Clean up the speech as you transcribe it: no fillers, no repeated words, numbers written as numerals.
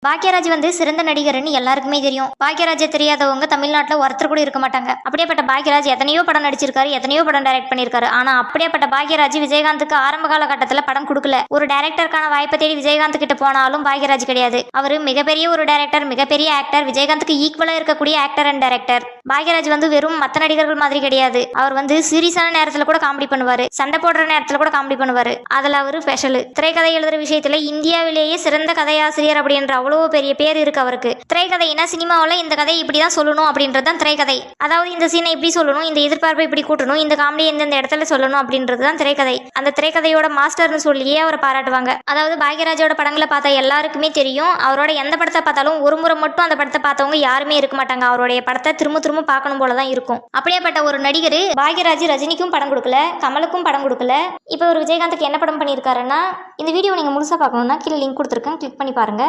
பாக்யராஜ் வந்து சிறந்த நடிகர்னு எல்லாருக்குமே தெரியும். பாக்யராஜை தெரியாதவங்க தமிழ்நாட்டில் ஒருத்தர் கூட இருக்க மாட்டாங்க. அப்படியேப்பட்ட பாக்யராஜ் எத்தனையோ படம் நடிச்சிருக்காரு, எத்தனையோ படம் டைரக்ட் பண்ணியிருக்காரு. ஆனா அப்படியேப்பட்ட பாக்யராஜ் விஜயகாந்துக்கு ஆரம்ப காலகட்டத்தில் படம் கொடுக்கல. ஒரு டைரக்டருக்கான வாய்ப்பை தேடி விஜயகாந்த் கிட்ட போனாலும் பாக்யராஜ் கிடையாது. அவர் மிகப்பெரிய ஒரு டைரக்டர், மிகப்பெரிய ஆக்டர், விஜயகாந்துக்கு ஈக்குவலா இருக்கக்கூடிய ஆக்டர் அண்ட் டைரக்டர். பாக்யராஜ் வந்து வெறும் மற்ற நடிகர்கள் மாதிரி கிடையாது. அவர் வந்து சீரியஸான நேரத்தில் கூட காமெடி பண்ணுவாரு, சண்டை போடுற நேரத்தில் கூட காமெடி பண்ணுவாரு. அதுல அவரு ஸ்பெஷல். திரைக்கதை எழுதுற விஷயத்துல இந்தியாவிலேயே சிறந்த கதையாசிரியர் அப்படின்ற அவ்வளோ பெரிய பேர் இருக்கு அவருக்கு. திரைக்கதைனா சினிமாவில் இந்த கதை இப்படிதான் சொல்லணும் அப்படின்றது தான் திரைக்கதை. அதாவது இந்த சீனை இப்படி சொல்லணும், இந்த எதிர்பார்ப்பை இப்படி கூட்டணும், இந்த காமெடி எந்தெந்த இடத்துல சொல்லணும் அப்படின்றது தான் திரைக்கதை. அந்த திரைக்கதையோட மாஸ்டர்னு சொல்லியே அவரை பாராட்டுவாங்க. அதாவது பாக்யராஜோட படங்களை பார்த்தா எல்லாருக்குமே தெரியும், அவரோட எந்த படத்தை பார்த்தாலும் ஒரு முறை மட்டும் அந்த படத்தை பார்த்தவங்க யாருமே இருக்க மாட்டாங்க. அவருடைய படத்தை திரும்ப திரும்ப பார்க்கணும் போலதான் இருக்கும். அப்படியேப்பட்ட ஒரு நடிகர் பாக்யராஜ் ரஜினிக்கும் படம் கொடுக்கல, கமலுக்கும் படம் கொடுக்கல. இப்போ ஒரு விஜயகாந்துக்கு என்ன படம் பண்ணியிருக்காருன்னா, இந்த வீடியோ நீங்க முழுசா பார்க்கணும்னா கீழே லிங்க் கொடுத்துருக்கேன், கிளிக் பண்ணி பாருங்க.